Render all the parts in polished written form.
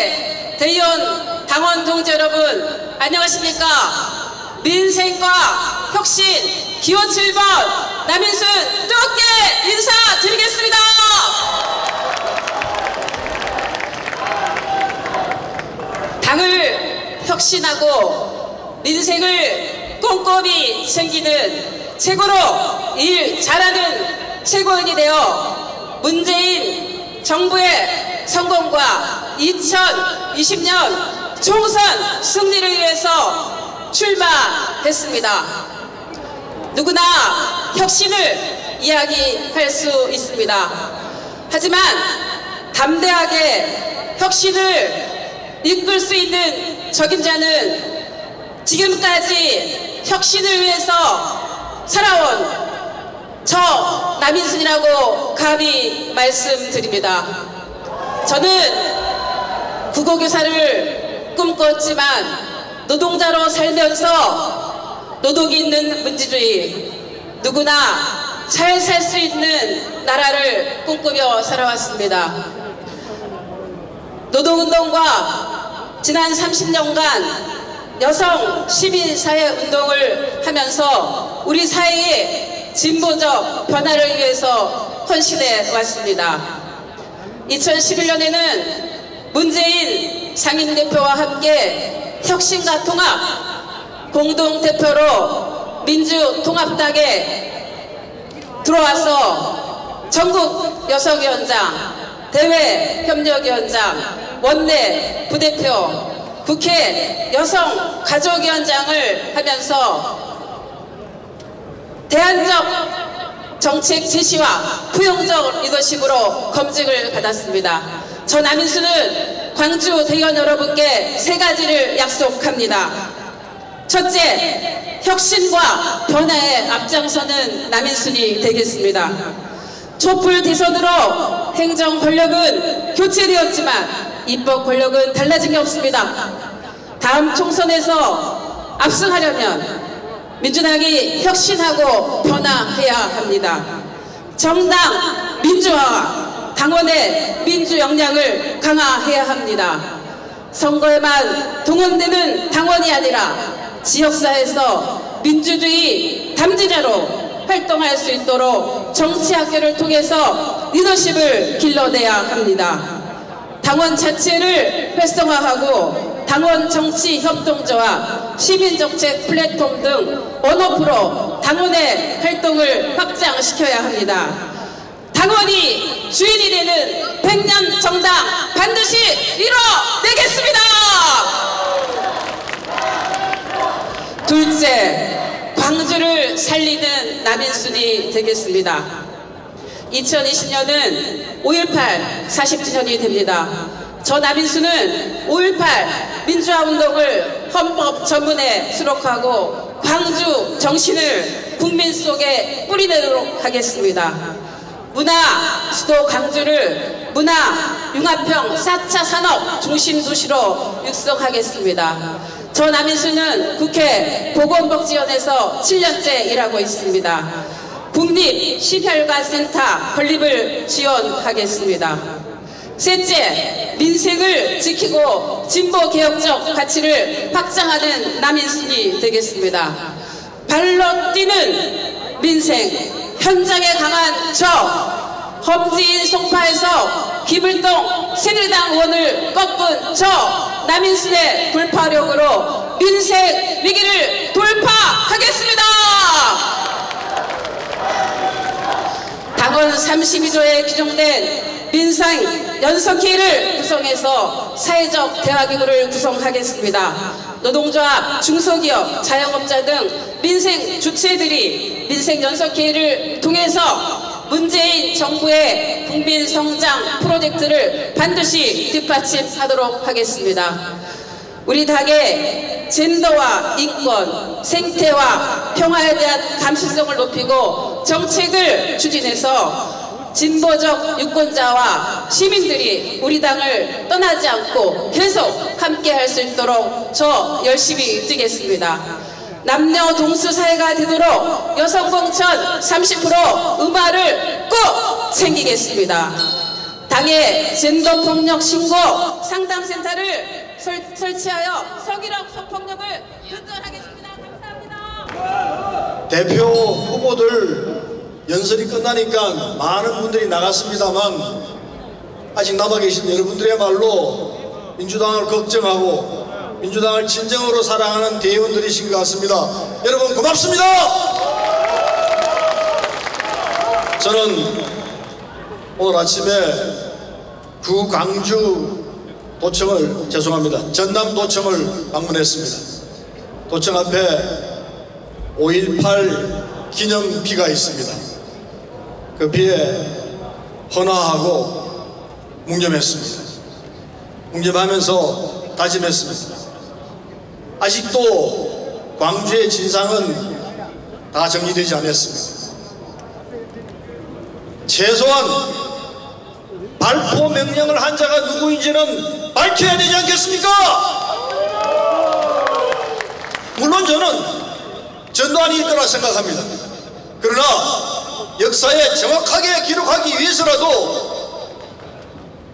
제 대의원 당원 동지 여러분, 안녕하십니까? 민생과 혁신 기호 7번 남인순 뜨겁게 인사드리겠습니다. 당을 혁신하고 민생을 꼼꼼히 챙기는 최고로 일 잘하는 최고인이 되어 문재인 정부의 성공과 2020년 총선 승리를 위해서 출마했습니다. 누구나 혁신을 이야기할 수 있습니다. 하지만 담대하게 혁신을 이끌 수 있는 적임자는 지금까지 혁신을 위해서 살아온 저 남인순이라고 감히 말씀드립니다. 저는 국어교사를 꿈꿨지만 노동자로 살면서 노동이 있는 민주주의, 누구나 잘 살 수 있는 나라를 꿈꾸며 살아왔습니다. 노동운동과 지난 30년간 여성 시민사회운동을 하면서 우리 사회의 진보적 변화를 위해서 헌신해 왔습니다. 2011년에는 문재인 상임대표와 함께 혁신과 통합 공동대표로 민주통합당에 들어와서 전국 여성위원장, 대외협력위원장, 원내 부대표, 국회 여성가족위원장을 하면서 대안적 정책 제시와 포용적 리더십으로 검증을 받았습니다. 저 남인순은 광주 대의원 여러분께 세 가지를 약속합니다. 첫째, 혁신과 변화에 앞장서는 남인순이 되겠습니다. 촛불 대선으로 행정 권력은 교체되었지만 입법 권력은 달라진 게 없습니다. 다음 총선에서 압승하려면 민주당이 혁신하고 변화해야 합니다. 정당 민주화와 당원의 민주 역량을 강화해야 합니다. 선거에만 동원되는 당원이 아니라 지역사회에서 민주주의 담지자로 활동할 수 있도록 정치학교를 통해서 리더십을 길러내야 합니다. 당원 자체를 활성화하고 당원 정치 협동조합, 시민정책 플랫폼 등 원오프로 당원의 활동을 확장시켜야 합니다. 당원이 주인이 되는 100년 정당 반드시 이뤄내겠습니다. 둘째, 광주를 살리는 남인순이 되겠습니다. 2020년은 5.18 40주년이 됩니다. 저 남인순은 5.18 민주화운동을 헌법 전문에 수록하고 광주 정신을 국민 속에 뿌리내도록 하겠습니다. 문화 수도 광주를 문화 융합형 4차 산업 중심 도시로 육성하겠습니다. 저 남인순은 국회 보건복지위원회에서 7년째 일하고 있습니다. 국립시혈관센터 건립을 지원하겠습니다. 셋째, 민생을 지키고 진보개혁적 가치를 확장하는 남인순이 되겠습니다. 발로 뛰는 민생, 현장에 강한 저 험지인 송파에서 기불동 새누리당 의원을 꺾은 저 남인순의 돌파력으로 민생 위기를 돌파하겠습니다. 당원 32조에 규정된 민생 연석회의를 구성해서 사회적 대화기구를 구성하겠습니다. 노동조합, 중소기업, 자영업자 등 민생 주체들이 민생 연석회의를 통해서 문재인 정부의 국민 성장 프로젝트를 반드시 뒷받침하도록 하겠습니다. 우리 당의 젠더와 인권, 생태와 평화에 대한 감수성을 높이고 정책을 추진해서 진보적 유권자와 시민들이 우리 당을 떠나지 않고 계속 함께 할 수 있도록 저 열심히 뛰겠습니다. 남녀 동수 사회가 되도록 여성 공천 30% 음화를 꼭 챙기겠습니다. 당의 젠더폭력 신고 상담센터를 설치하여 성희롱 성폭력을 근절하겠습니다. 감사합니다. 대표 후보들 연설이 끝나니까 많은 분들이 나갔습니다만 아직 남아 계신 여러분들이야말로 민주당을 걱정하고 민주당을 진정으로 사랑하는 대의원들이신 것 같습니다. 여러분 고맙습니다. 저는 오늘 아침에 구광주 도청을 전남도청을 방문했습니다. 도청 앞에 5.18 기념비가 있습니다. 그 비에 헌화하고 묵념했습니다. 묵념하면서 다짐했습니다. 아직도 광주의 진상은 다 정리되지 않았습니다. 최소한 발포 명령을 한 자가 누구인지는 밝혀야 되지 않겠습니까? 물론 저는 전두환일 거라 생각합니다. 그러나 역사에 정확하게 기록하기 위해서라도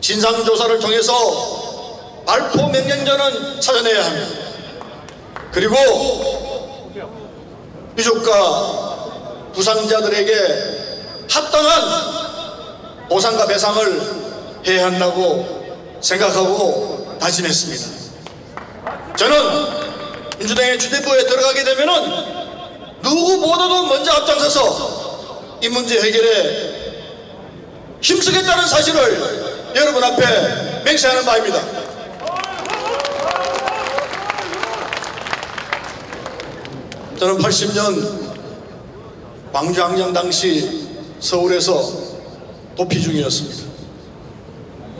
진상조사를 통해서 발포 명령자는 찾아내야 합니다. 그리고 유족과 부상자들에게 합당한 보상과 배상을 해야 한다고 생각하고 다짐했습니다. 저는 민주당의 주대부에 들어가게 되면은 누구보다도 먼저 앞장서서 이 문제 해결에 힘쓰겠다는 사실을 여러분 앞에 맹세하는 바입니다. 저는 80년 광주항쟁 당시 서울에서 도피 중이었습니다.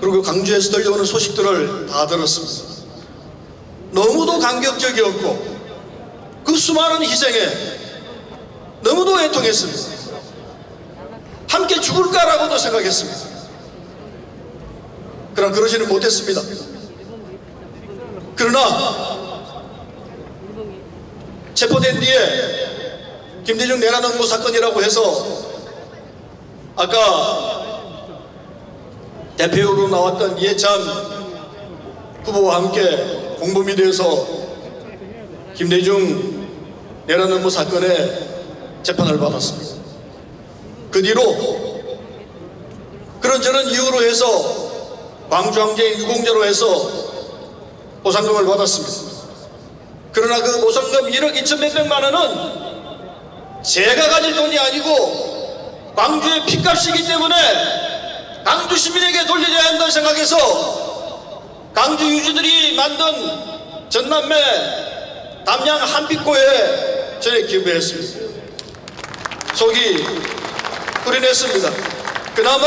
그리고 광주에서 들려오는 소식들을 다 들었습니다. 너무도 감격적이었고 그 수많은 희생에 너무도 애통했습니다. 함께 죽을까라고도 생각했습니다. 그러나 그러지는 못했습니다. 그러나 체포된 뒤에 김대중 내란 음모 사건이라고 해서 아까 대표로 나왔던 이해찬 후보와 함께 공범이 되어서 김대중 내란 음모 사건에 재판을 받았습니다. 그 뒤로 그런저런 이유로 해서 광주항쟁 유공자로 해서 보상금을 받았습니다. 그러나 그 보상금 1억 2천 몇백만 원은 제가 가질 돈이 아니고 광주의 핏값이기 때문에 광주 시민에게 돌려줘야 한다는 생각해서 광주 유주들이 만든 전남매 담양 한빛고에 전에 기부했습니다. 속이 끓여냈습니다. 그나마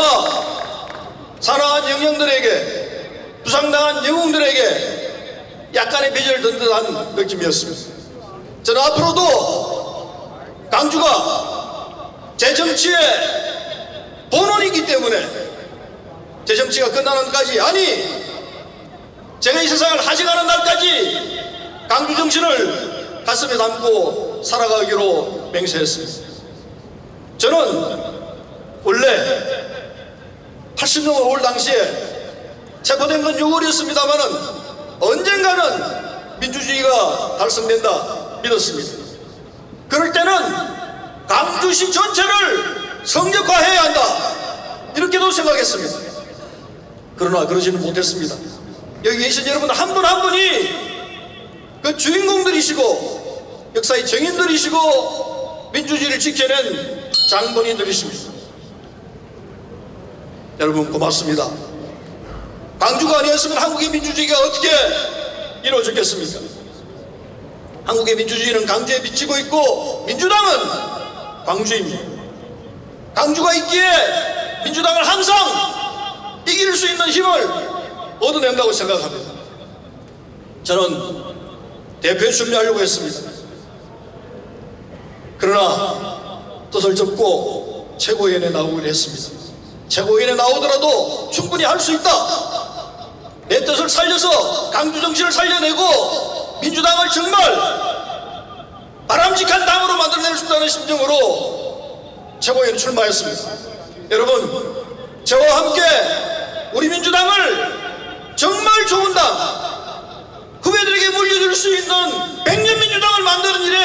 사랑한 영령들에게 부상당한 영웅들에게 약간의 빚을 든 듯한 느낌이었습니다. 저는 앞으로도 광주가 제 정치의 본원이기 때문에 제 정치가 끝나는 날까지, 아니 제가 이 세상을 하직하는 날까지 광주 정신을 가슴에 담고 살아가기로 맹세했습니다. 저는 원래 80년 5월 당시에 체포된 건 6월이었습니다만은 언젠가는 민주주의가 달성된다 믿었습니다. 그럴 때는 광주시 전체를 성역화해야 한다 이렇게도 생각했습니다. 그러나 그러지는 못했습니다. 여기 계신 여러분 한 분 한 분이 그 주인공들이시고 역사의 정인들이시고 민주주의를 지켜낸 장본인들이십니다. 여러분 고맙습니다. 광주가 아니었으면 한국의 민주주의가 어떻게 이루어졌겠습니까? 한국의 민주주의는 광주에 비치고 있고 민주당은 광주입니다. 광주가 있기에 민주당을 항상 이길 수 있는 힘을 얻어낸다고 생각합니다. 저는 대표에 준비하려고 했습니다. 그러나 뜻을 접고 최고위원회에 나오기로 했습니다. 최고위원회에 나오더라도 충분히 할 수 있다. 내 뜻을 살려서 광주 정신을 살려내고 민주당을 정말 바람직한 당으로 만들어낼 수 있다는 심정으로 최고위원회 출마했습니다. 여러분 저와 함께 우리 민주당을 정말 좋은 당, 후배들에게 물려줄 수 있는 100년 민주당을 만드는 일에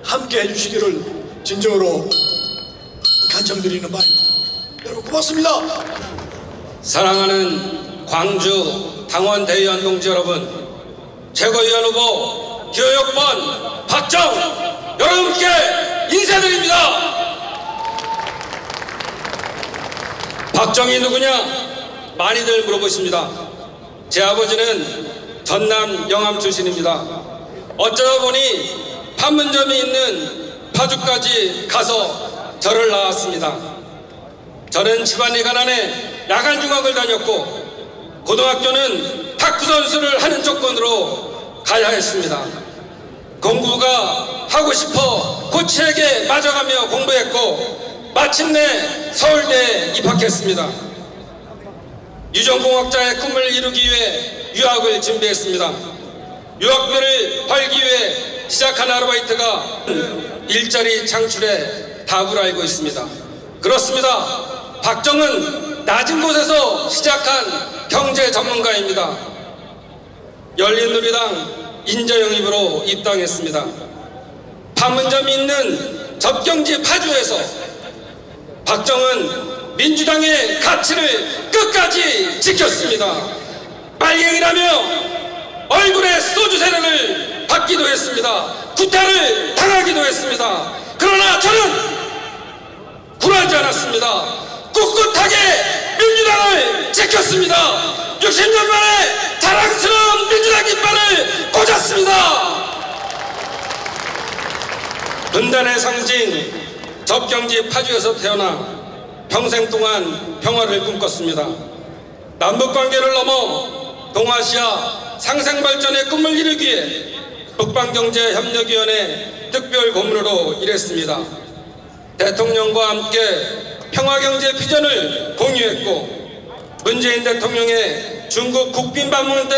함께 해주시기를 진정으로 간청드리는 바입니다. 여러분 고맙습니다. 사랑하는 광주 당원 대의원 동지 여러분, 최고위원 후보 기호 6번 박정 여러분께 인사드립니다. 박정이 누구냐? 많이들 물어보십니다. 제 아버지는 전남 영암 출신입니다. 어쩌다 보니 판문점이 있는 파주까지 가서 절을 나왔습니다. 저는 집안이 가난해 야간 중학을 다녔고 고등학교는 탁구 선수를 하는 조건으로 가야 했습니다. 공부가 하고 싶어 코치에게 맞아가며 공부했고 마침내 서울대에 입학했습니다. 유전공학자의 꿈을 이루기 위해 유학을 준비했습니다. 유학비를 벌기 위해 시작한 아르바이트가 일자리 창출의 답을 알고 있습니다. 그렇습니다. 박정은 낮은 곳에서 시작한 경제 전문가입니다. 열린우리당 인재영입으로 입당했습니다. 판문점이 있는 접경지 파주에서 박정은 민주당의 가치를 끝까지 지켰습니다. 빨갱이라며 얼굴에 소주 세례를 받기도 했습니다. 구타를 당하기도 했습니다. 그러나 저는 굴하지 않았습니다. 꿋꿋하게 민주당을 지켰습니다. 60년 만에 자랑스러운 민주당 깃발을 꽂았습니다. 분단의 상징 접경지 파주에서 태어나 평생 동안 평화를 꿈꿨습니다. 남북관계를 넘어 동아시아 상생발전의 꿈을 이루기 위해 북방경제협력위원회 특별고문으로 일했습니다. 대통령과 함께 평화경제 비전을 공유했고 문재인 대통령의 중국 국빈 방문 때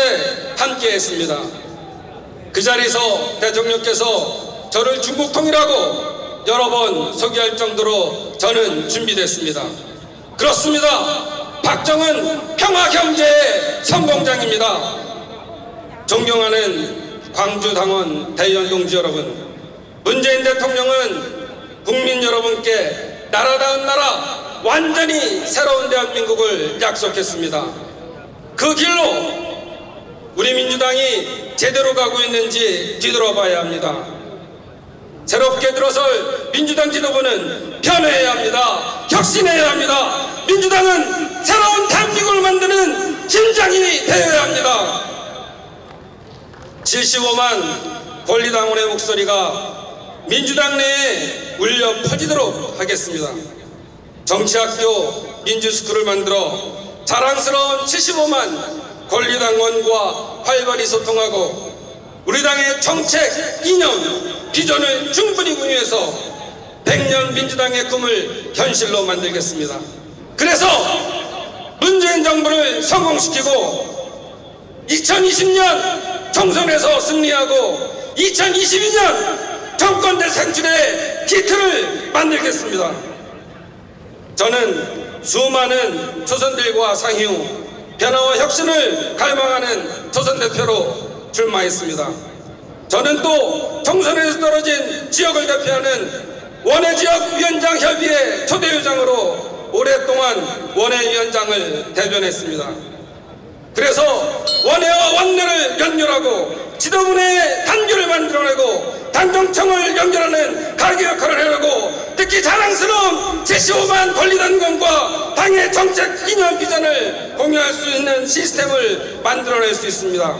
함께했습니다. 그 자리에서 대통령께서 저를 중국 통일하고 여러 번 소개할 정도로 저는 준비됐습니다. 그렇습니다. 박정은 평화경제의 선봉장입니다. 존경하는 광주당원 대의원 동지 여러분, 문재인 대통령은 국민 여러분께 나라다운 나라, 완전히 새로운 대한민국을 약속했습니다. 그 길로 우리 민주당이 제대로 가고 있는지 뒤돌아봐야 합니다. 새롭게 들어설 민주당 지도부는 변해야 합니다. 혁신해야 합니다. 민주당은 새로운 대한민국을 만드는 심장이 되어야 합니다. 75만 권리당원의 목소리가 민주당 내에 울려 퍼지도록 하겠습니다. 정치학교 민주스쿨을 만들어 자랑스러운 75만 권리당원과 활발히 소통하고 우리 당의 정책, 이념, 비전을 충분히 공유해서 100년 민주당의 꿈을 현실로 만들겠습니다. 그래서 문재인 정부를 성공시키고 2020년 총선에서 승리하고 2022년 정권 대상출의 기틀을 만들겠습니다. 저는 수많은 조선들과 상의 후 변화와 혁신을 갈망하는 조선대표로 출마했습니다. 저는 또 총선에서 떨어진 지역을 대표하는 원외지역위원장협의회 초대위원장으로 오랫동안 원외위원장을 대변했습니다. 그래서 원외와 원내를 연결하고 지도부 내 단결을 만들어내고 당정청을 연결하는 가교 역할을 하려고 특히 자랑스러운 75만 권리당원과 당의 정책 이념 비전을 공유할 수 있는 시스템을 만들어낼 수 있습니다.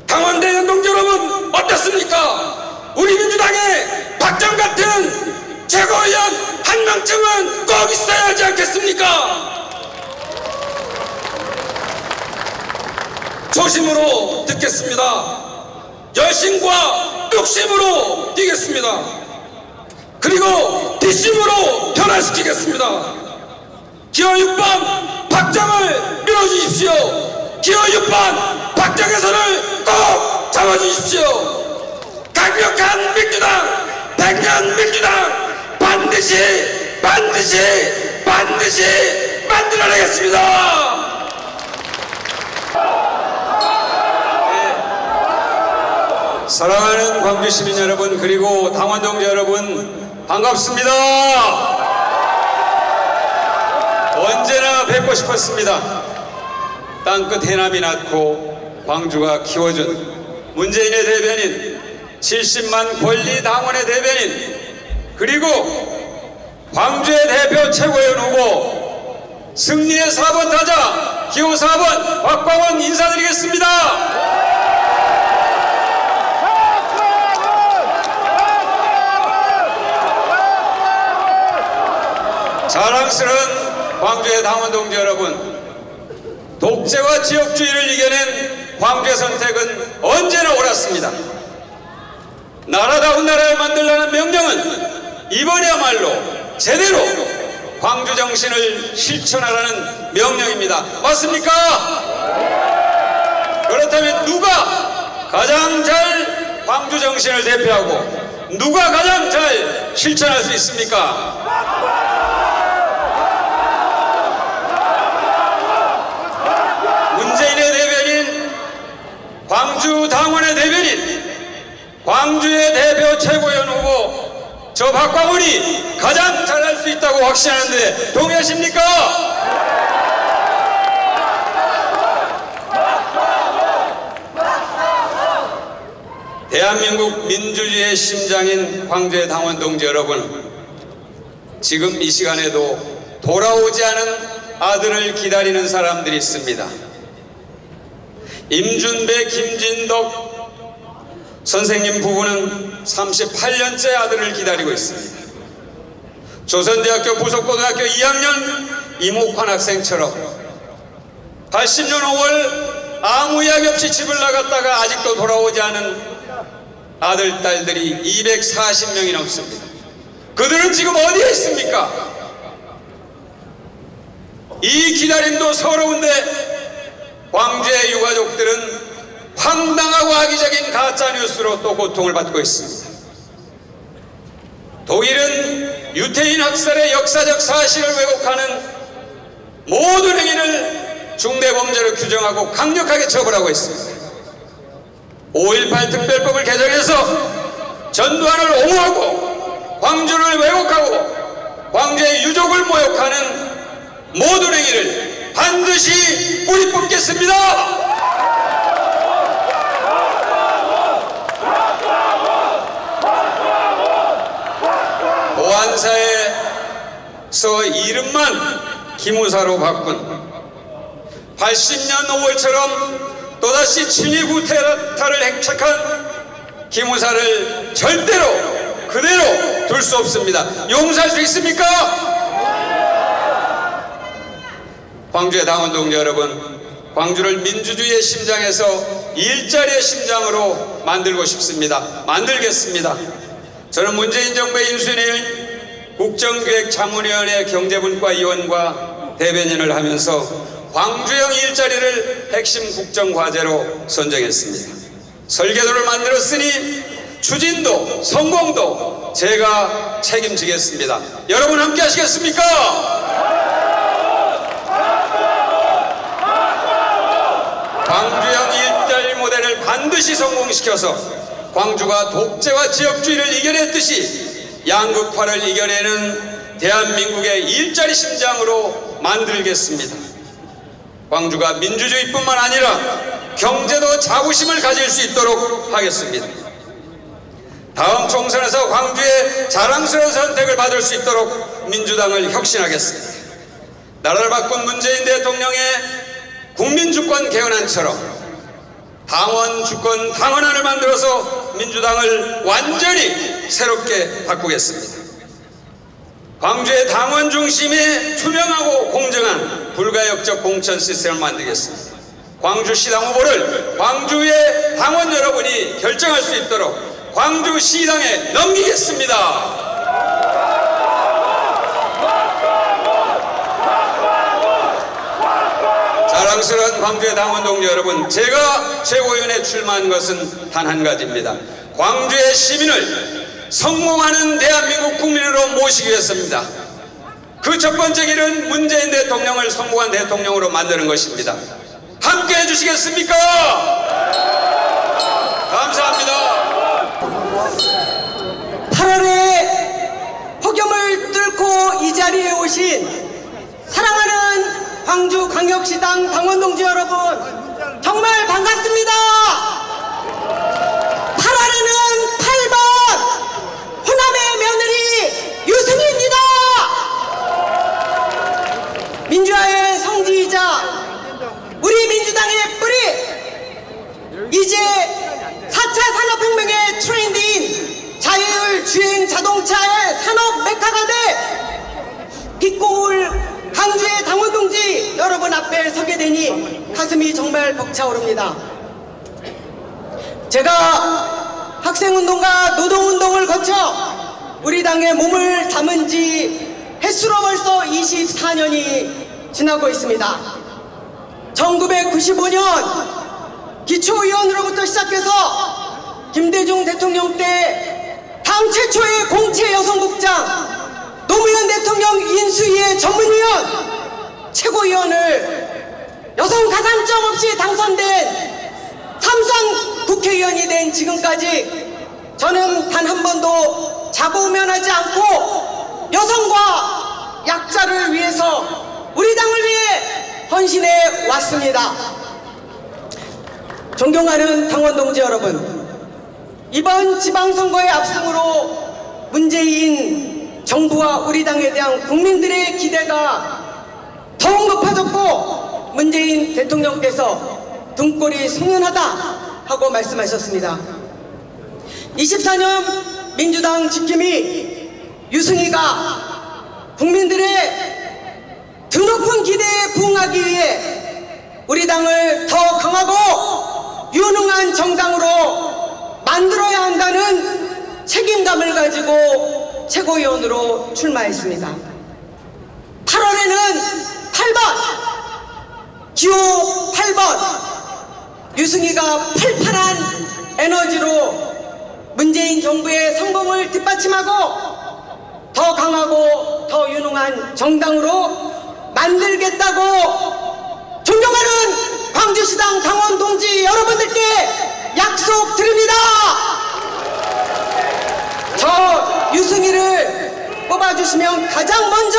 당원대의원 동지 여러분 어떻습니까? 우리 민주당에 박정 같은 최고위원 한 명쯤은 꼭 있어야 하지 않겠습니까? 조심으로 듣겠습니다. 열심과 뚝심으로 뛰겠습니다. 그리고 뒷심으로 변화시키겠습니다. 기호 6번 박정을 밀어주십시오. 기호 6번 박정의 손을 꼭 잡아주십시오. 강력한 민주당, 100년 민주당 반드시 만들어내겠습니다. 사랑하는 광주 시민 여러분, 그리고 당원 동지 여러분, 반갑습니다. 언제나 뵙고 싶었습니다. 땅끝 해남이 낳고 광주가 키워준 문재인의 대변인, 70만 권리 당원의 대변인, 그리고 광주의 대표 최고위원 후보, 승리의 4번 타자 기호 4번 박광원 인사드리겠습니다. 자랑스러운 광주의 당원 동지 여러분, 독재와 지역주의를 이겨낸 광주의 선택은 언제나 옳았습니다. 나라다운 나라를 만들라는 명령은 이번이야말로 제대로 광주 정신을 실천하라는 명령입니다. 맞습니까? 그렇다면 누가 가장 잘 광주 정신을 대표하고 누가 가장 잘 실천할 수 있습니까? 문재인의 대변인, 광주 당원의 대변인, 광주의 대표 최고위원 후보 저 박광원이 가장 잘할 수 있다고 확신하는데 동의하십니까? 대한민국 민주주의의 심장인 광주의 당원 동지 여러분, 지금 이 시간에도 돌아오지 않은 아들을 기다리는 사람들이 있습니다. 임준배, 김진덕 선생님 부부는 38년째 아들을 기다리고 있습니다. 조선대학교 부속고등학교 2학년 이목환 학생처럼 80년 5월 아무 이야기 없이 집을 나갔다가 아직도 돌아오지 않은 아들, 딸들이 240명이 넘습니다. 그들은 지금 어디에 있습니까? 이 기다림도 서러운데 광주의 유가족들은 황당하고 악의적인 가짜뉴스로 또 고통을 받고 있습니다. 독일은 유태인 학살의 역사적 사실을 왜곡하는 모든 행위를 중대범죄로 규정하고 강력하게 처벌하고 있습니다. 5.18 특별법을 개정해서 전두환을 옹호하고 광주를 왜곡하고 광주의 유족을 모욕하는 모든 행위를 반드시 뿌리 뽑겠습니다. 보안사에서 이름만 기무사로 바꾼 80년 5월처럼 또다시 친위 구테타를 행착한 기무사를 절대로 그대로 둘 수 없습니다. 용서할 수 있습니까? 광주의 당원 동지 여러분, 광주를 민주주의의 심장에서 일자리의 심장으로 만들고 싶습니다. 만들겠습니다. 저는 문재인 정부의 인수위원 국정기획자문위원회 경제분과위원과 대변인을 하면서 광주형 일자리를 핵심 국정과제로 선정했습니다. 설계도를 만들었으니 추진도 성공도 제가 책임지겠습니다. 여러분 함께 하시겠습니까? 광주형 일자리 모델을 반드시 성공시켜서 광주가 독재와 지역주의를 이겨냈듯이 양극화를 이겨내는 대한민국의 일자리 심장으로 만들겠습니다. 광주가 민주주의뿐만 아니라 경제도 자부심을 가질 수 있도록 하겠습니다. 다음 총선에서 광주의 자랑스러운 선택을 받을 수 있도록 민주당을 혁신하겠습니다. 나라를 바꾼 문재인 대통령의 국민주권 개헌안처럼 당원 주권 당원안을 만들어서 민주당을 완전히 새롭게 바꾸겠습니다. 광주의 당원 중심의 투명하고 공정한 불가역적 공천 시스템을 만들겠습니다. 광주시당 후보를 광주의 당원 여러분이 결정할 수 있도록 광주시당에 넘기겠습니다. 자랑스러운 광주의 당원 동지 여러분, 제가 최고위원에 출마한 것은 단 한 가지입니다. 광주의 시민을 성공하는 대한민국 국민으로 모시기 위해서입니다. 그 첫 번째 길은 문재인 대통령을 성공한 대통령으로 만드는 것입니다. 함께 해주시겠습니까? 감사합니다. 8월에 폭염을 뚫고 이 자리에 오신 사랑하는 광주광역시당 당원동지 여러분, 정말 반갑습니다. 8월에는 8번 호남의 며느리 유승희입니다. 민주화의 성지이자 우리 민주당의 뿌리, 이제 4차 산업혁명의 트렌드인 자율 주행 자동차의 산업 메카가 돼 빛고울 광주의 당원동지 여러분 앞에 서게 되니 가슴이 정말 벅차오릅니다. 제가 학생운동과 노동운동을 거쳐 우리 당에 몸을 담은 지 횟수로 벌써 24년이 지나고 있습니다. 1995년 기초의원으로부터 시작해서 김대중 대통령 때 당 최초의 공채 여성국장, 노무현 대통령 인수위의 전문위원, 최고위원을 여성 가산점 없이 당선된 삼선 국회의원이 된 지금까지 저는 단 한 번도 자고우면하지 않고 여성과 약자를 위해서 우리 당을 위해 헌신해 왔습니다. 존경하는 당원동지 여러분, 이번 지방선거의 압승으로 문재인 정부와 우리 당에 대한 국민들의 기대가 더욱 높아졌고 문재인 대통령께서 등골이 송연하다 하고 말씀하셨습니다. 24년 민주당 지킴이 유승희가 국민들의 드높은 기대에 부응하기 위해 우리 당을 더 강하고 유능한 정당으로 만들어야 한다는 책임감을 가지고 최고위원으로 출마했습니다. 8월에는 8번, 기호 8번 유승희가 팔팔한 에너지로 문재인 정부의 성공을 뒷받침하고 더 강하고 더 유능한 정당으로 만들겠다고 존경하는 광주시당 당원 동지 여러분들께 약속드립니다. 저 유승희를 뽑아주시면 가장 먼저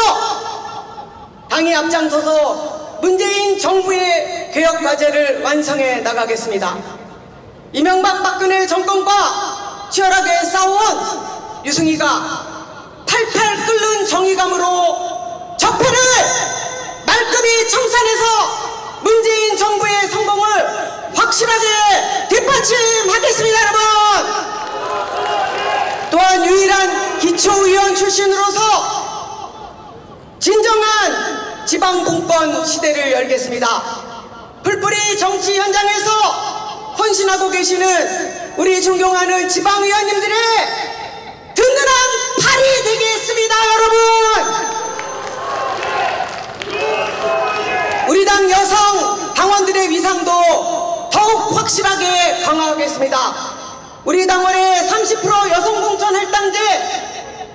당이 앞장서서 문재인 정부의 개혁과제를 완성해 나가겠습니다. 이명박 박근혜 정권과 치열하게 싸워온 유승희가 팔팔 끓는 정의감으로 적폐를 말끔히 청산해서 문재인 정부의 성공을 확실하게 뒷받침하겠습니다. 여러분, 또한 유일한 기초의원 출신으로서 진정한 지방공권 시대를 열겠습니다. 풀뿌리 정치 현장에서 헌신하고 계시는 우리 존경하는 지방의원님들의 든든한 팔이 되겠습니다. 여러분, 우리 당 여성 당원들의 위상도 더욱 확실하게 강화하겠습니다. 우리 당원의 30% 여성 공천 할당제,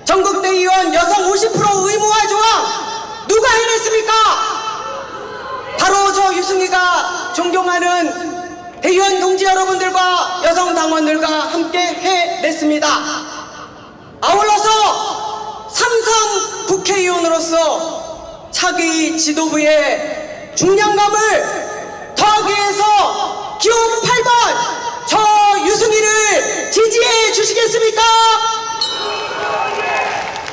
전국대의원 여성 50% 의무화 조항 누가 해냈습니까? 바로 저 유승희가 존경하는 대의원 동지 여러분들과 여성 당원들과 함께 해냈습니다. 아울러서 삼선 국회의원으로서 차기 지도부의 중량감을 더하기 위해서 기호 8번 저 유승희를 지지해 주시겠습니까?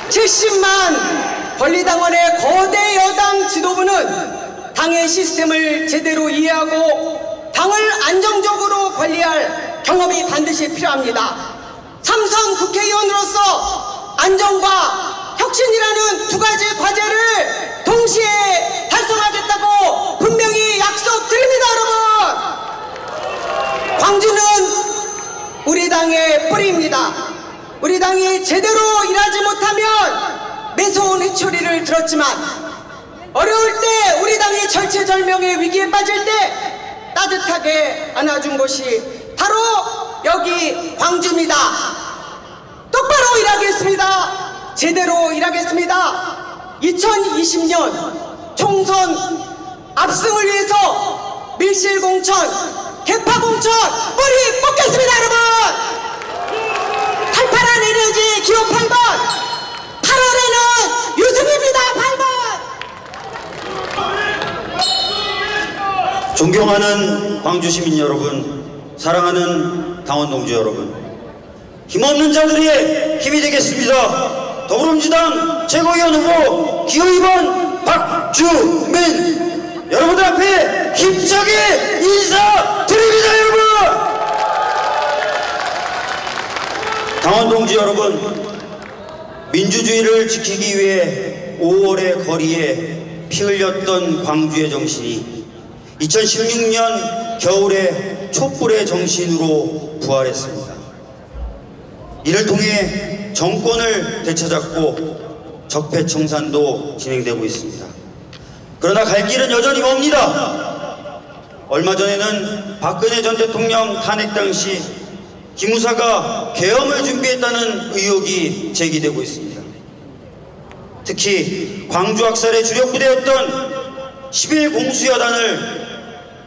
70만 권리당원의 거대 여당 지도부는 당의 시스템을 제대로 이해하고 당을 안정적으로 관리할 경험이 반드시 필요합니다. 삼선 국회의원으로서 안정과 혁신이라는 두 가지 과제를 동시에 달성하겠다고 분명히 약속드립니다. 여러분, 광주는 우리 당의 뿌리입니다. 우리 당이 제대로 일하지 못하면 매서운 회초리를 들었지만 어려울 때 우리 당이 절체절명의 위기에 빠질 때 따뜻하게 안아준 곳이 바로 여기 광주입니다. 똑바로 일하겠습니다. 제대로 일하겠습니다. 2020년 총선 압승을 위해서 밀실공천, 개파공천 뿌리 뽑겠습니다. 여러분, 팔팔한 에너지 기호 8번 8월에는 유승입니다. 8번. 존경하는 광주시민 여러분, 사랑하는 당원동지 여러분, 힘없는 자들의 힘이 되겠습니다. 더불어민주당 최고위원 후보 기호 2번 박주민, 여러분들 앞에 힘차게 인사드립니다. 여러분, 당원동지 여러분, 민주주의를 지키기 위해 5월의 거리에 피 흘렸던 광주의 정신이 2016년 겨울에 촛불의 정신으로 부활했습니다. 이를 통해 정권을 되찾았고 적폐청산도 진행되고 있습니다. 그러나 갈 길은 여전히 멉니다. 얼마 전에는 박근혜 전 대통령 탄핵 당시 기무사가 계엄을 준비했다는 의혹이 제기되고 있습니다. 특히 광주 학살의 주력 부대였던 11 공수여단을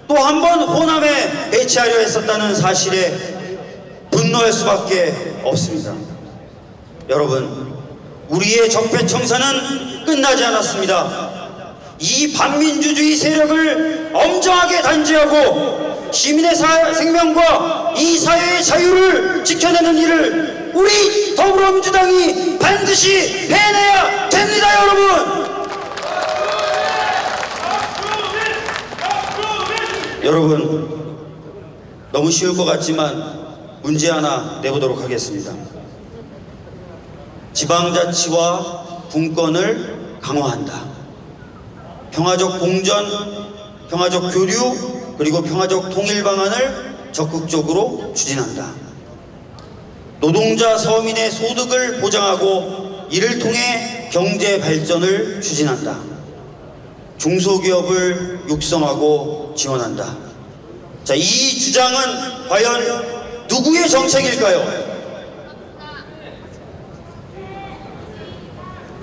또 한 번 호남에 배치하려 했었다는 사실에 분노할 수밖에 없습니다. 여러분, 우리의 적폐청산은 끝나지 않았습니다. 이 반민주주의 세력을 엄정하게 단죄하고 시민의 생명과 이 사회의 자유를 지켜내는 일을 우리 더불어민주당이 반드시 해내야 됩니다. 여러분, 너무 쉬울 것 같지만 문제 하나 내보도록 하겠습니다. 지방자치와 분권을 강화한다. 평화적 공전, 평화적 교류, 그리고 평화적 통일 방안을 적극적으로 추진한다. 노동자 서민의 소득을 보장하고 이를 통해 경제 발전을 추진한다. 중소기업을 육성하고 지원한다. 자, 이 주장은 과연 누구의 정책일까요?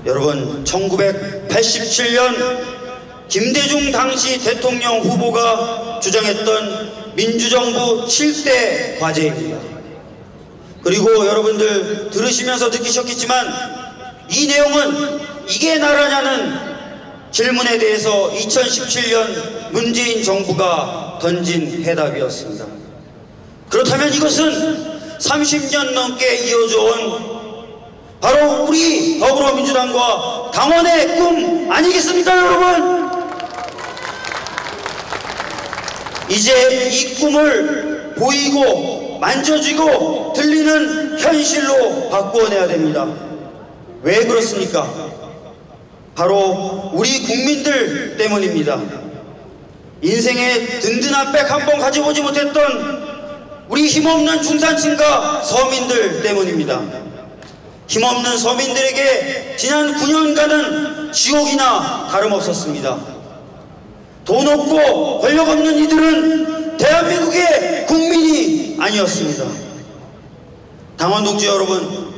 여러분, 1987년 김대중 당시 대통령 후보가 주장했던 민주정부 7대 과제입니다. 그리고 여러분들 들으시면서 느끼셨겠지만 이 내용은 이게 나라냐는 질문에 대해서 2017년 문재인 정부가 던진 해답이었습니다. 그렇다면 이것은 30년 넘게 이어져 온 바로 우리 더불어민주당과 당원의 꿈 아니겠습니까, 여러분? 이제 이 꿈을 보이고 만져지고 들리는 현실로 바꾸어내야 됩니다. 왜 그렇습니까? 바로 우리 국민들 때문입니다. 인생에 든든한 백 한 번 가져보지 못했던 우리 힘없는 중산층과 서민들 때문입니다. 힘없는 서민들에게 지난 9년간은 지옥이나 다름없었습니다. 돈 없고 권력 없는 이들은 대한민국의 국민이 아니었습니다. 당원동지 여러분,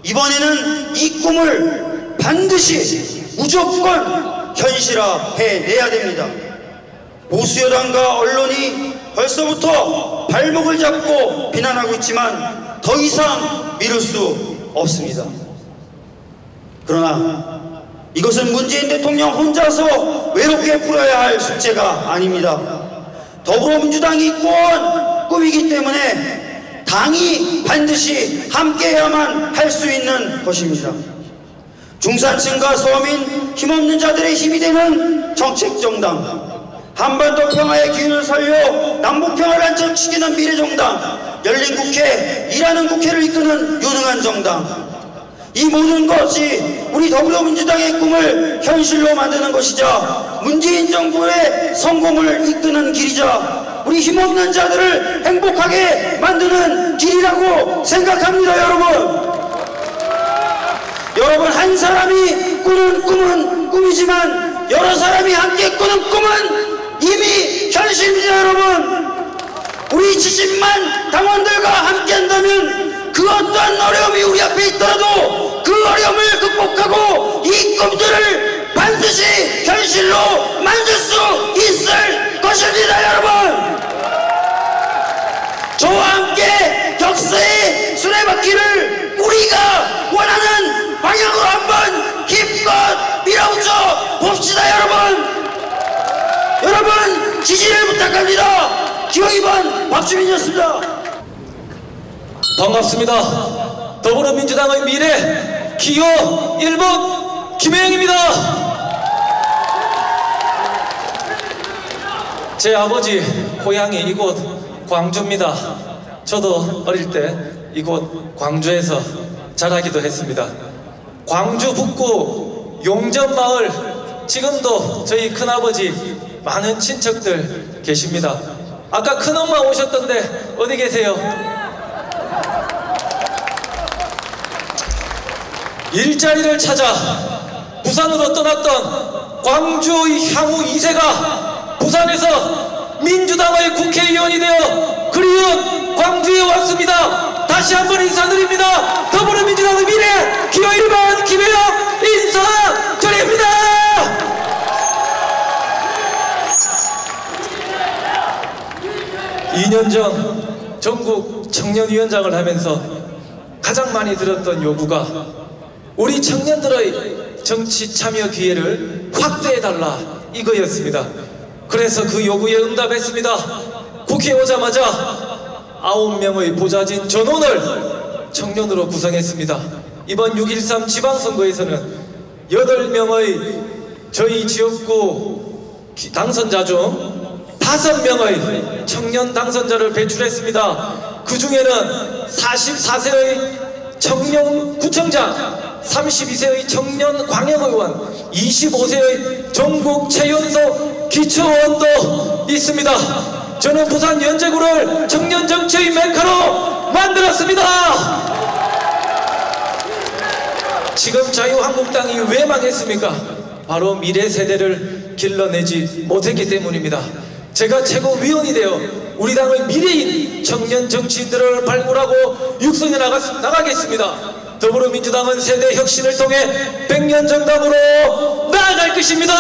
이번에는 이 꿈을 반드시 무조건 현실화해내야 됩니다. 보수여당과 언론이 벌써부터 발목을 잡고 비난하고 있지만 더 이상 미룰 수 없습니다. 그러나 이것은 문재인 대통령 혼자서 외롭게 풀어야 할 숙제가 아닙니다. 더불어민주당이 꾸어온 꿈이기 때문에 당이 반드시 함께해야만 할 수 있는 것입니다. 중산층과 서민, 힘없는 자들의 힘이 되는 정책정당, 한반도 평화의 기운을 살려 남북평화를 안정시키는 미래정당, 열린 국회, 일하는 국회를 이끄는 유능한 정당, 이 모든 것이 우리 더불어민주당의 꿈을 현실로 만드는 것이자 문재인 정부의 성공을 이끄는 길이자 우리 힘없는 자들을 행복하게 만드는 길이라고 생각합니다. 여러분, 한 사람이 꾸는 꿈은 꿈이지만 여러 사람이 함께 꾸는 꿈은 이미 현실입니다. 여러분, 우리 70만 당원들과 함께 한다면 그 어떠한 어려움이 우리 앞에 있더라도 그 어려움을 극복하고 이 꿈들을 반드시 현실로 만들 수 있을 것입니다. 여러분, 저와 함께 역사의 수레바퀴를 우리가 원하는 방향으로 한번 힘껏 밀어붙여 봅시다. 여러분 지지를 부탁합니다. 기호 2번 박주민이었습니다. 반갑습니다. 더불어민주당의 미래 기호 1번 김혜영입니다. 제 아버지 고향이 이곳 광주입니다. 저도 어릴 때 이곳 광주에서 자라기도 했습니다. 광주 북구 용전마을, 지금도 저희 큰아버지 많은 친척들 계십니다. 아까 큰엄마 오셨던데 어디 계세요? 일자리를 찾아 부산으로 떠났던 광주의 향후 2세가 부산에서 민주당의 국회의원이 되어 그리운 광주에 왔습니다. 다시 한번 인사드립니다. 더불어민주당의 미래 기호 1번 김혜영 인사드립니다. 2년 전 전국 청년위원장을 하면서 가장 많이 들었던 요구가 우리 청년들의 정치 참여 기회를 확대해달라, 이거였습니다. 그래서 그 요구에 응답했습니다. 국회에 오자마자 9명의 보좌진 전원을 청년으로 구성했습니다. 이번 6.13 지방선거에서는 8명의 저희 지역구 당선자 중 5명의 청년 당선자를 배출했습니다. 그 중에는 44세의 청년 구청장, 32세의 청년 광역의원, 25세의 전국 최연소 기초의원도 있습니다. 저는 부산 연제구를 청년 정치의 메카로 만들었습니다. 지금 자유한국당이 왜 망했습니까? 바로 미래 세대를 길러내지 못했기 때문입니다. 제가 최고위원이 되어 우리 당의 미래인 청년 정치인들을 발굴하고 육성해 나가겠습니다. 더불어민주당은 세대 혁신을 통해 100년 정답으로 나아갈 것입니다.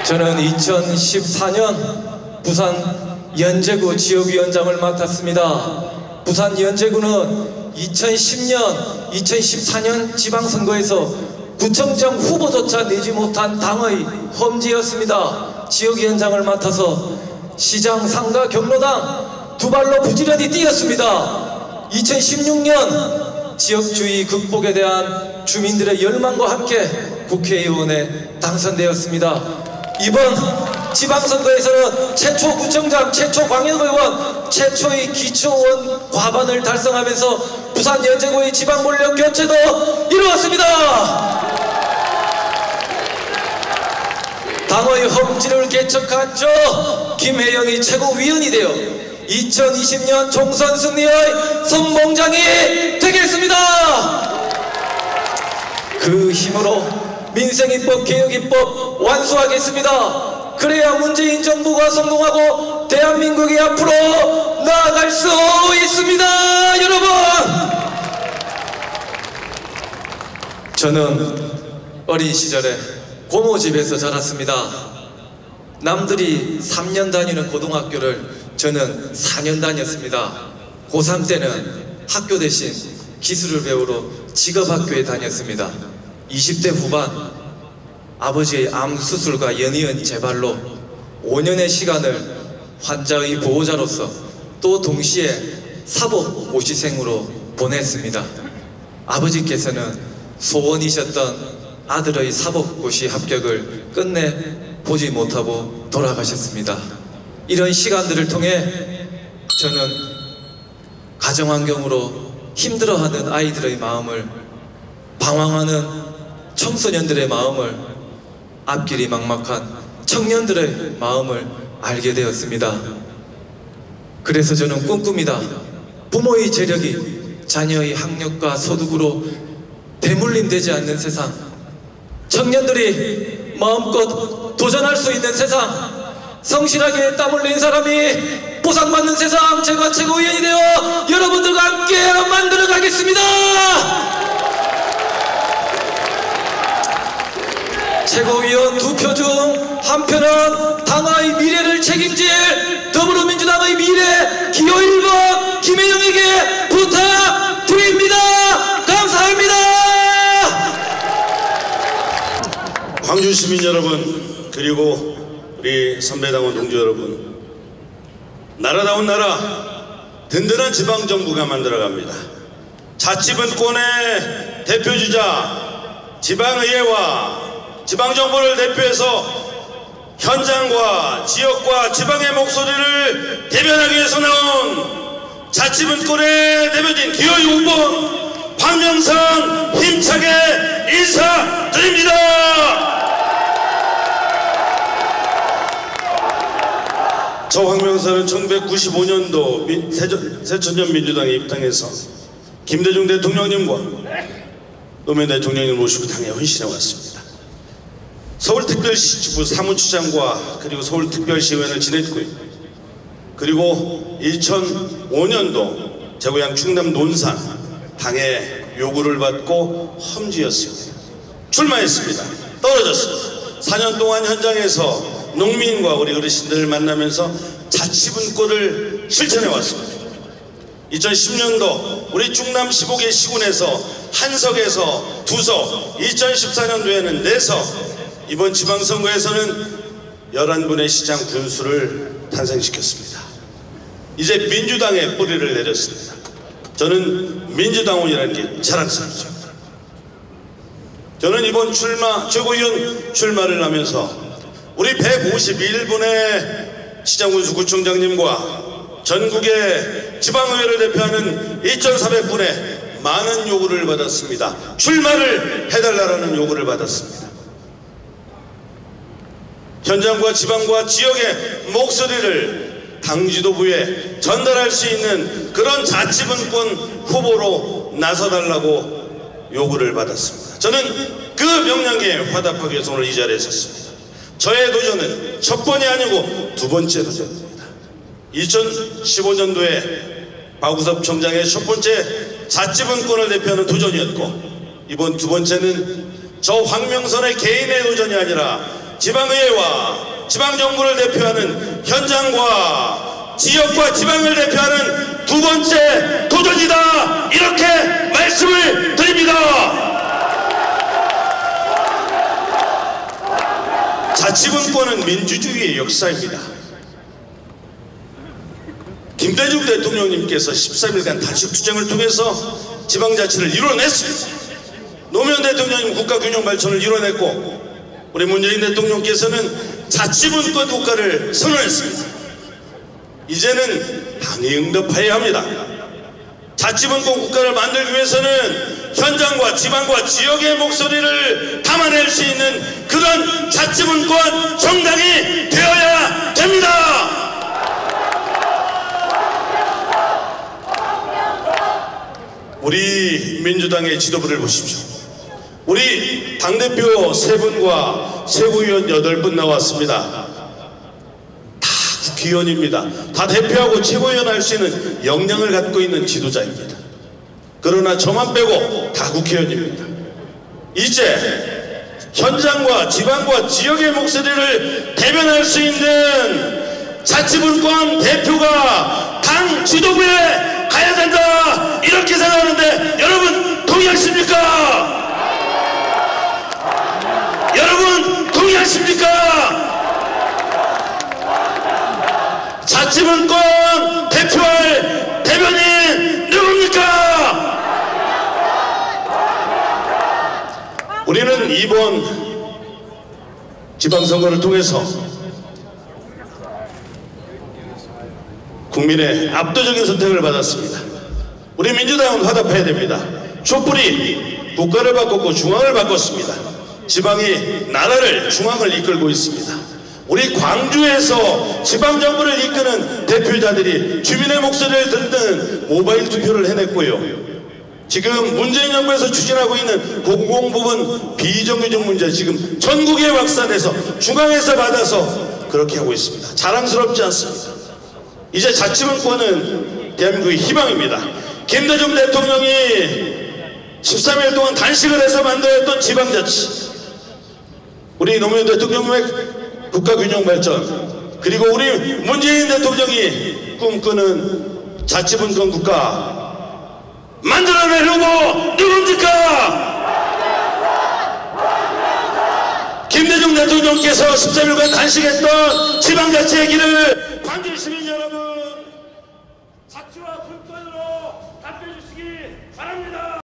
저는 2014년 부산 연제구 지역위원장을 맡았습니다. 부산 연제구는 2010년, 2014년 지방선거에서 구청장 후보조차 내지 못한 당의 험지였습니다. 지역위원장을 맡아서 시장, 상가, 경로당 두 발로 부지런히 뛰었습니다. 2016년 지역주의 극복에 대한 주민들의 열망과 함께 국회의원에 당선되었습니다. 이번 지방선거에서는 최초 구청장, 최초 광역의원, 최초의 기초의원 과반을 달성하면서 부산 연제구의 지방권력 교체도 이루었습니다. 당의 험지를 개척한 저 김혜영이 최고위원이 되어 2020년 총선 승리의 선봉장이 되겠습니다. 그 힘으로 민생입법, 개혁입법 완수하겠습니다. 그래야 문재인 정부가 성공하고 대한민국이 앞으로 나아갈 수 있습니다. 여러분, 저는 어린 시절에 고모집에서 자랐습니다. 남들이 3년 다니는 고등학교를 저는 4년 다녔습니다. 고3 때는 학교 대신 기술을 배우러 직업학교에 다녔습니다. 20대 후반 아버지의 암 수술과 연이은 재발로 5년의 시간을 환자의 보호자로서 또 동시에 사법고시생으로 보냈습니다. 아버지께서는 소원이셨던 아들의 사법고시 합격을 끝내 보지 못하고 돌아가셨습니다. 이런 시간들을 통해 저는 가정환경으로 힘들어하는 아이들의 마음을, 방황하는 청소년들의 마음을, 앞길이 막막한 청년들의 마음을 알게 되었습니다. 그래서 저는 꿈꿉니다. 부모의 재력이 자녀의 학력과 소득으로 대물림되지 않는 세상, 청년들이 마음껏 도전할 수 있는 세상, 성실하게 땀 흘린 사람이 보상받는 세상, 제가 최고위원이 되어 여러분들과 함께 만들어 가겠습니다. 최고위원 2표 중 1표는 당의 미래를 책임질 더불어민주당의 미래 기호 1번 김혜영에게 부탁드립니다. 감사합니다. 광주 시민 여러분, 그리고 우리 선배당원 동지 여러분, 나라다운 나라, 든든한 지방정부가 만들어갑니다. 자치분권의 대표주자 지방의회와 지방정부를 대표해서 현장과 지역과 지방의 목소리를 대변하기 위해서 나온 자치분권의 대변인 기호 6번 황명선 힘차게 인사드립니다. 저 황명선은 1995년도 새천년 민주당에 입당해서 김대중 대통령님과 노무현 대통령님을 모시고 당에 헌신해 왔습니다. 서울특별시지부 사무처장과 그리고 서울특별시의원을 지냈고요. 그리고 2005년도 제 고향 충남 논산 당의 요구를 받고 험지였습니다. 출마했습니다. 떨어졌습니다. 4년 동안 현장에서 농민과 우리 어르신들을 만나면서 자치분권을 실천해 왔습니다. 2010년도 우리 충남 15개 시군에서 한석에서 2석, 2014년도에는 4석, 이번 지방선거에서는 11분의 시장 군수를 탄생시켰습니다. 이제 민주당에 뿌리를 내렸습니다. 저는 민주당원이라는 게 자랑스럽습니다. 저는 이번 최고위원 출마를 하면서 우리 151분의 시장군수 구청장님과 전국의 지방의회를 대표하는 2,400분의 많은 요구를 받았습니다. 출마를 해달라는 요구를 받았습니다. 현장과 지방과 지역의 목소리를 당 지도부에 전달할 수 있는 그런 자치분권 후보로 나서달라고 요구를 받았습니다. 저는 그 명령에 화답하기 위해서 오늘 이 자리에 섰습니다. 저의 도전은 첫 번이 아니고 2번째 도전입니다. 2015년도에 박우섭 총장의 첫 번째 자치분권을 대표하는 도전이었고, 이번 2번째는 저 황명선의 개인의 도전이 아니라 지방의회와 지방정부를 대표하는 현장과 지역과 지방을 대표하는 2번째 도전이다, 이렇게 말씀을 드립니다. 자치분권은 민주주의의 역사입니다. 김대중 대통령님께서 13일간 단식투쟁을 통해서 지방자치를 이뤄냈습니다. 노무현 대통령님 국가균형발전을 이뤄냈고, 우리 문재인 대통령께서는 자치분권 국가를 선언했습니다. 이제는 당이 응답해야 합니다. 자치분권 국가를 만들기 위해서는 현장과 지방과 지역의 목소리를 담아낼 수 있는 그런 자치분권 정당이 되어야 됩니다. 우리 민주당의 지도부를 보십시오. 우리 당대표 3분과 최고위원 8분 나왔습니다. 다 국회의원입니다. 다 대표하고 최고위원 할 수 있는 역량을 갖고 있는 지도자입니다. 그러나 저만 빼고 다 국회의원입니다. 이제 현장과 지방과 지역의 목소리를 대변할 수 있는 자치분권 대표가 당 지도부에 가야 된다, 이렇게 생각하는데 여러분 동의하십니까? 여러분 동의하십니까? 자치분권 대표할 대변인 누굽니까? 우리는 이번 지방선거를 통해서 국민의 압도적인 선택을 받았습니다. 우리 민주당은 화답해야 됩니다. 촛불이 국가를 바꿨고 중앙을 바꿨습니다. 지방이 나라를, 중앙을 이끌고 있습니다. 우리 광주에서 지방정부를 이끄는 대표자들이 주민의 목소리를 듣는 모바일 투표를 해냈고요. 지금 문재인 정부에서 추진하고 있는 공공부문 비정규직 문제 지금 전국에 확산해서 중앙에서 받아서 그렇게 하고 있습니다. 자랑스럽지 않습니다. 이제 자치분권은 대한민국의 희망입니다. 김대중 대통령이 13일 동안 단식을 해서 만들었던 지방자치, 우리 노무현 대통령의 국가균형발전, 그리고 우리 문재인 대통령이 꿈꾸는 자치분권 국가 만들어내려고 누굽니까? 김대중 대통령께서 13일간 단식했던 지방자치의 길을 광주시민